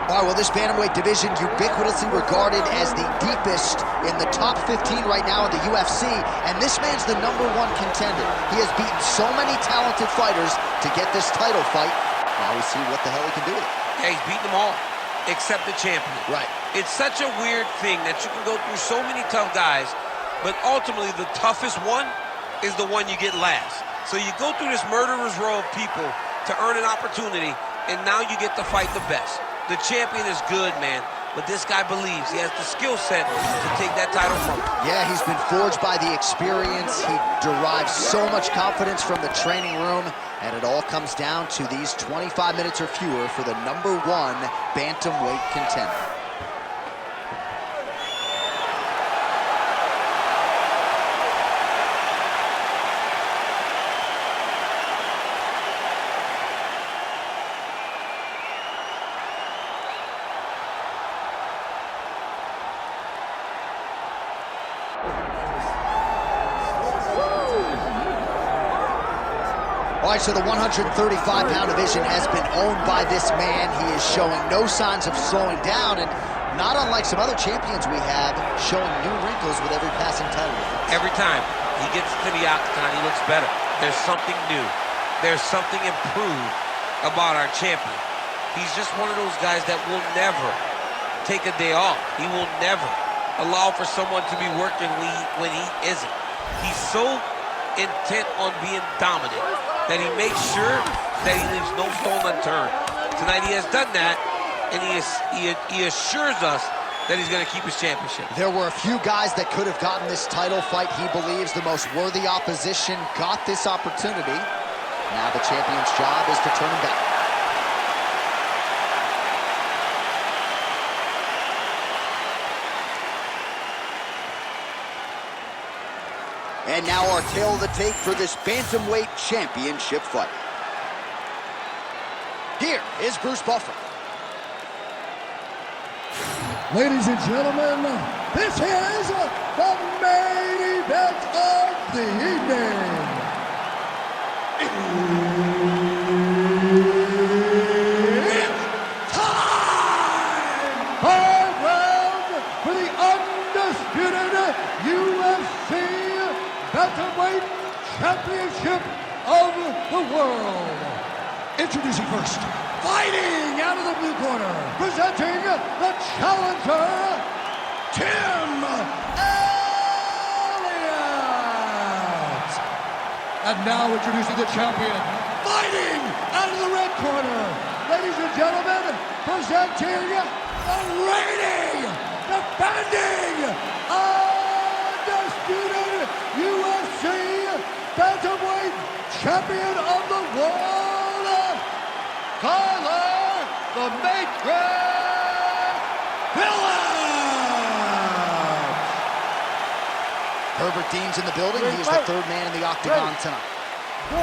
All right, well, this bantamweight division ubiquitously regarded as the deepest in the top 15 right now in the UFC, and this man's the #1 contender. He has beaten so many talented fighters to get this title fight. Now we see what the hell he can do with it. Yeah, he's beaten them all, except the champion. Right. It's such a weird thing that you can go through so many tough guys, but ultimately the toughest one is the one you get last. So you go through this murderer's row of people to earn an opportunity, and now you get to fight the best. The champion is good, man, but this guy believes he has the skill set to take that title from him. Yeah, he's been forged by the experience. He derives so much confidence from the training room, and it all comes down to these 25 minutes or fewer for the #1 bantamweight contender. All right, so the 135-pound division has been owned by this man. He is showing no signs of slowing down, and not unlike some other champions we have, showing new wrinkles with every passing title. Every time he gets to the octagon, he looks better. There's something new. There's something improved about our champion. He's just one of those guys that will never take a day off. He will never allow for someone to be working when he isn't. He's so intent on being dominant that he makes sure that he leaves no stone unturned. Tonight he has done that, and he assures us that he's going to keep his championship. There were a few guys that could have gotten this title fight. He believes the most worthy opposition got this opportunity. Now the champion's job is to turn him back. And now our tale of the tape for this bantamweight championship fight. Here is Bruce Buffer. Ladies and gentlemen, this is the main event of the evening. It's time! 5 rounds for the undisputed UFC Bantamweight Championship of the world. Introducing first, fighting out of the blue corner, presenting the challenger, Tim Elliott. And now introducing the champion, fighting out of the red corner, ladies and gentlemen, presenting the reigning, defending, undisputed UFC Bantamweight Champion of the world, Tyler the Matrix Phillips. Herbert Dean's in the building. He's the third man in the octagon tonight. All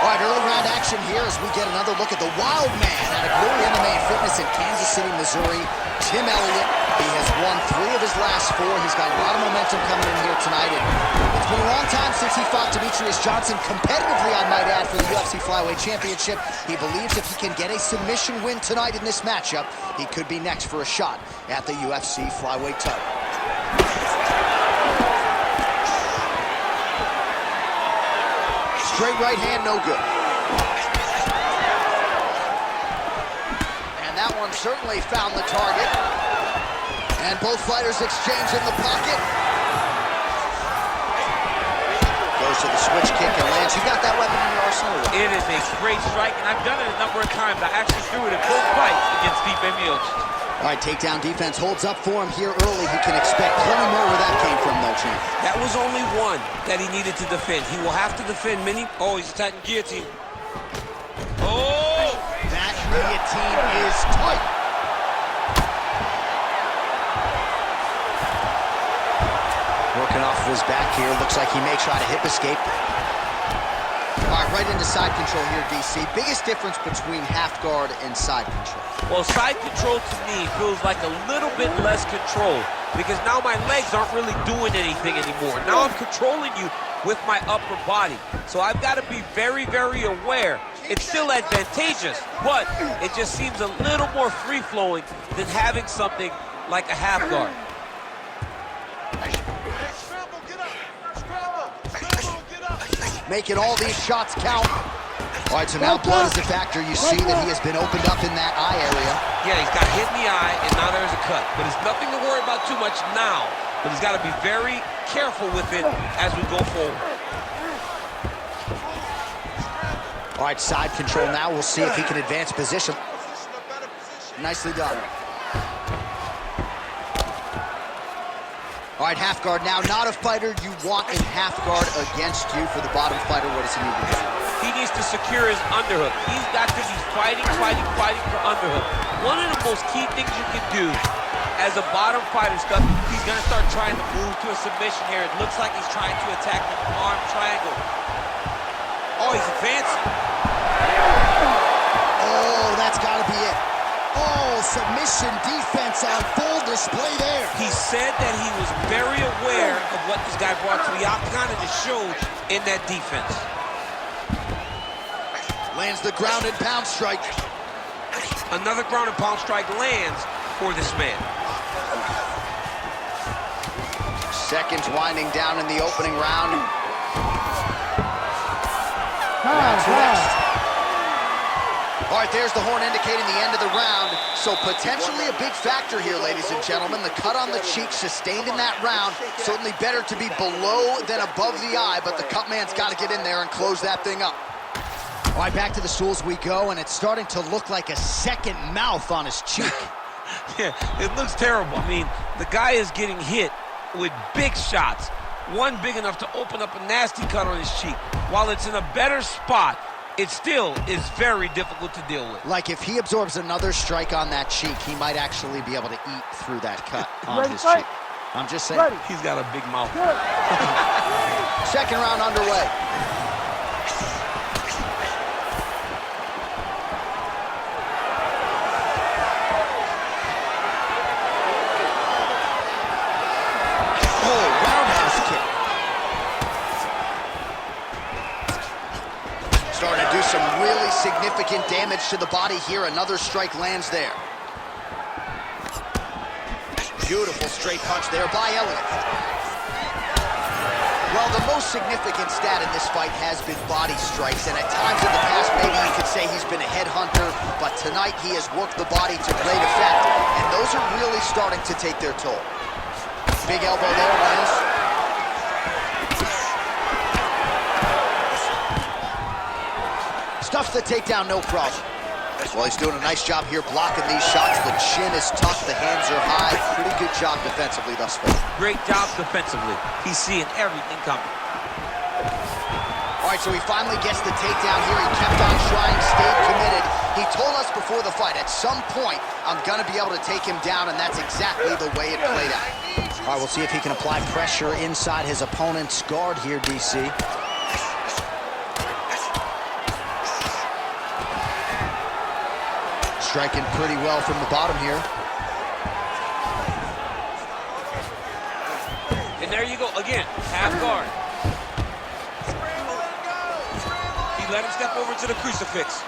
right, early round action here as we get another look at the wild man out of Glory MMA Fitness in Kansas City, Missouri, Tim Elliott. He has won 3 of his last 4. He's got a lot of momentum coming in here tonight. And it's been a long time since he fought Demetrius Johnson competitively, I might add, for the UFC Flyweight Championship. He believes if he can get a submission win tonight in this matchup, he could be next for a shot at the UFC Flyweight title. Straight right hand, no good. And that one certainly found the target. And both fighters exchange in the pocket. Goes to the switch kick and lands. You got that weapon in your arsenal? It is a great strike, and I've done it a number of times. I actually threw it in both fights against Stipe Miocic. All right, takedown defense holds up for him here early. He can expect plenty more where that came from, though, champ. That was only one that he needed to defend. He will have to defend many. Oh, he's attacking guillotine. Oh! That guillotine is tight. Working off of his back here. Looks like he may try to hip escape. All right, right into side control here, DC. Biggest difference between half guard and side control? Well, side control to me feels like a little bit less control because now my legs aren't really doing anything anymore. Now I'm controlling you with my upper body. So I've got to be very, very aware It's still advantageous, but it just seems a little more free-flowing than having something like a half guard. Making all these shots count. All right, so now blood is a factor. You see that he has been opened up in that eye area. Yeah, he's got hit in the eye, and now there's a cut. But it's nothing to worry about too much now. But he's got to be very careful with it as we go forward. All right, side control now. We'll see if he can advance position. Nicely done. All right, half guard now. Not a fighter you want in half guard against you. For the bottom fighter, what does he need to do? He needs to secure his underhook. He's got to be fighting for underhook. One of the most key things you can do as a bottom fighter is he's going to start trying to move to a submission here. It looks like he's trying to attack the arm triangle. Oh, he's advancing. Oh, that's got to be it. Oh, submission defense on full display there. He said that he was very aware of what this guy brought to the octagon, and it showed in that defense. Lands the ground and pound strike. Another ground and pound strike lands for this man. Seconds winding down in the opening round. Round next. All right, there's the horn indicating the end of the round. So potentially a big factor here, ladies and gentlemen. The cut on the cheek sustained in that round. Certainly better to be below than above the eye, but the cut man's got to get in there and close that thing up. All right, back to the stools we go, and it's starting to look like a second mouth on his cheek. Yeah, it looks terrible. I mean, the guy is getting hit with big shots. One big enough to open up a nasty cut on his cheek. While it's in a better spot, it still is very difficult to deal with. Like if he absorbs another strike on that cheek, he might actually be able to eat through that cut on his cheek. I'm just saying. He's got a big mouth. Second round underway. Starting to do some really significant damage to the body here. Another strike lands there. Beautiful straight punch there by Elliott. Well, the most significant stat in this fight has been body strikes, and at times in the past, maybe you could say he's been a headhunter, but tonight he has worked the body to great effect, and those are really starting to take their toll. Big elbow there, lands. Stuffs the takedown, no problem. Well, he's doing a nice job here blocking these shots. The chin is tucked, the hands are high. Pretty good job defensively thus far. Great job defensively. He's seeing everything coming. All right, so he finally gets the takedown here. He kept on trying, stayed committed. He told us before the fight, at some point, I'm going to be able to take him down, and that's exactly the way it played out. All right, we'll see if he can apply pressure inside his opponent's guard here, DC. Striking pretty well from the bottom here. And there you go, again, half guard. He let him step over to the crucifix.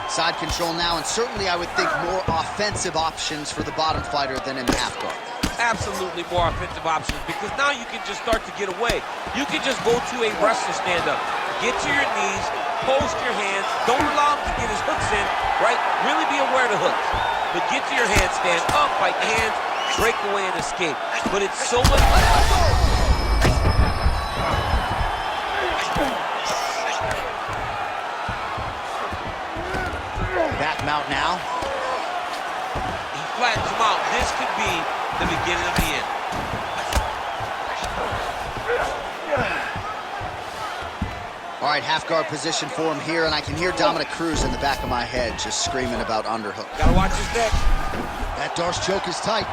Side control now, and certainly I would think more offensive options for the bottom fighter than in the half guard. Absolutely more offensive options, because now you can just start to get away. You can just go to a wrestler stand-up. Get to your knees, post your hands, don't allow him to get his hooks in, right? Really be aware of the hooks. But get to your hands, stand up, fight the hands, break away and escape. But it's so much... Back mount now. He flattens him out. This could be the beginning of the end. All right, half guard position for him here, and I can hear Dominic Cruz in the back of my head just screaming about underhook. Gotta watch his neck. That Darce choke is tight.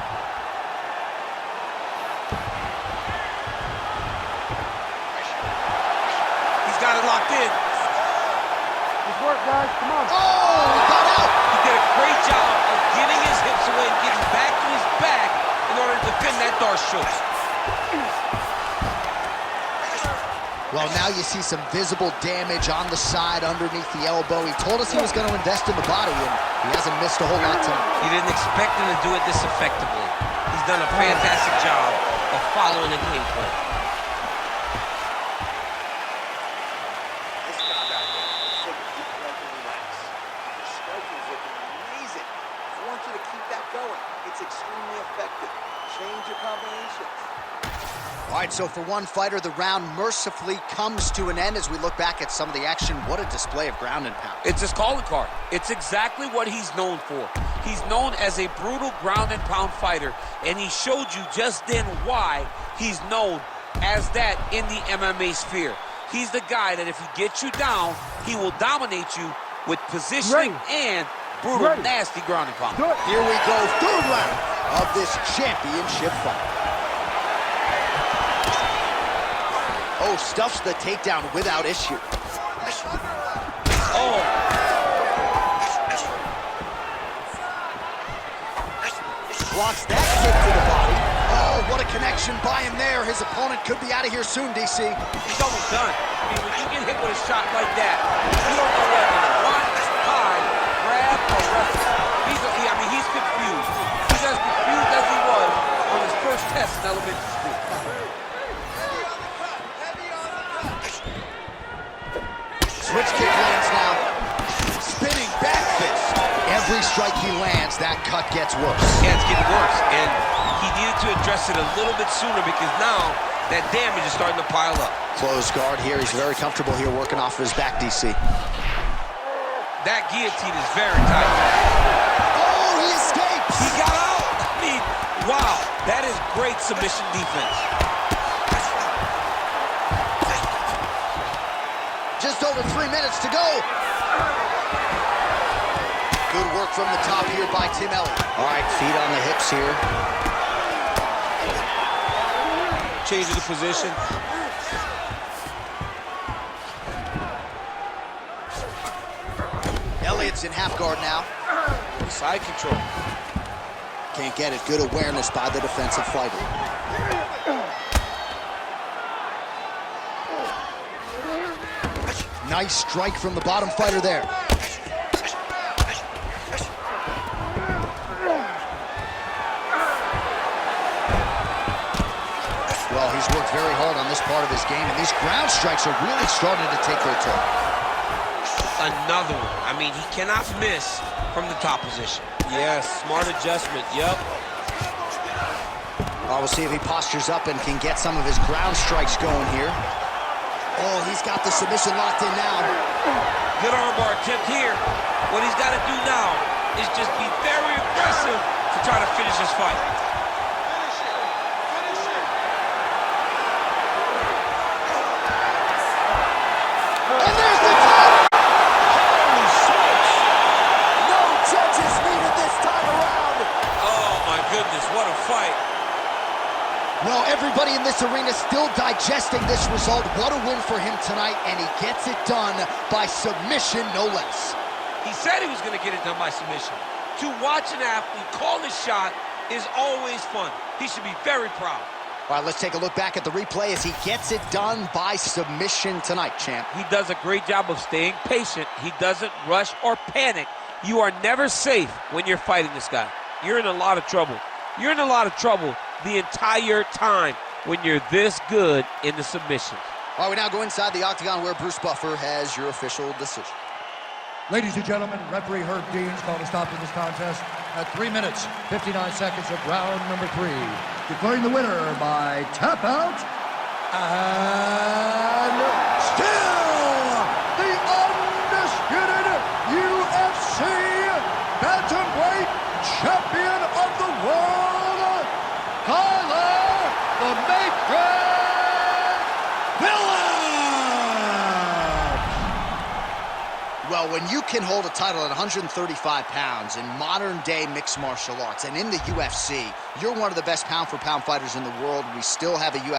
He's got it locked in. Good work, guys. Come on. Oh, he got out. He did a great job of getting his hips away and getting back to his back in order to defend that Darce choke. Well, now you see some visible damage on the side underneath the elbow. He told us he was going to invest in the body, and he hasn't missed a whole lot tonight. You didn't expect him to do it this effectively. He's done a fantastic job of following the game plan. This guy out there, so keep walking relax. Your striking is looking amazing. I want you to keep that going. It's extremely effective. Change your combinations. All right, so for one fighter, the round mercifully comes to an end as we look back at some of the action. What a display of ground and pound. It's his calling card. It's exactly what he's known for. He's known as a brutal ground and pound fighter, and he showed you just then why he's known as that in the MMA sphere. He's the guy that if he gets you down, he will dominate you with positioning and brutal, nasty ground and pound. Here we go, third round of this championship fight. Oh, stuffs the takedown without issue. Oh. Blocks that kick to the body. Oh, what a connection by him there. His opponent could be out of here soon, DC. He's almost done. I mean, when you get hit with a shot like that, you don't know whether to run, hide, grab, or wrestle. He's confused. He's as confused as he was on his first test in elementary school. Switch kick lands now. Spinning back fist. Every strike he lands, that cut gets worse. Yeah, it's getting worse. And he needed to address it a little bit sooner because now that damage is starting to pile up. Close guard here. He's very comfortable here working off of his back, DC. That guillotine is very tight. Oh, he escapes. He got out. I mean, wow. That is great submission defense. Just over 3 minutes to go. Good work from the top here by Tim Elliott. All right, feet on the hips here. Changing the position. Elliott's in half guard now. Side control. Can't get it. Good awareness by the defensive fighter. Nice strike from the bottom fighter there. Well, he's worked very hard on this part of his game, and these ground strikes are really starting to take their toll. Another one. I mean, he cannot miss from the top position. Yes, smart adjustment. Yep. Well, we'll see if he postures up and can get some of his ground strikes going here. Oh, he's got the submission locked in now. Good armbar attempt here. What he's got to do now is just be very aggressive to try to finish this fight. And there's the tap! Holy smokes! No judges needed this time around. Oh, my goodness, what a fight. Well, everybody in this arena still digesting this result. What a win for him tonight, and he gets it done by submission, no less. He said he was going to get it done by submission. To watch an athlete call his shot is always fun. He should be very proud. All right, let's take a look back at the replay as he gets it done by submission tonight, champ. He does a great job of staying patient. He doesn't rush or panic. You are never safe when you're fighting this guy. You're in a lot of trouble. You're in a lot of trouble the entire time when you're this good in the submissions. All right, we now go inside the octagon where Bruce Buffer has your official decision. Ladies and gentlemen, referee Herb Deans called a stop to this contest at 3 minutes, 59 seconds of round number 3. Declaring the winner by tap out, and still the undisputed UFC bantamweight champion of the world, the Matrix Phillips! Well, when you can hold a title at 135 pounds in modern-day mixed martial arts and in the UFC, you're one of the best pound-for-pound fighters in the world. We still have a UFC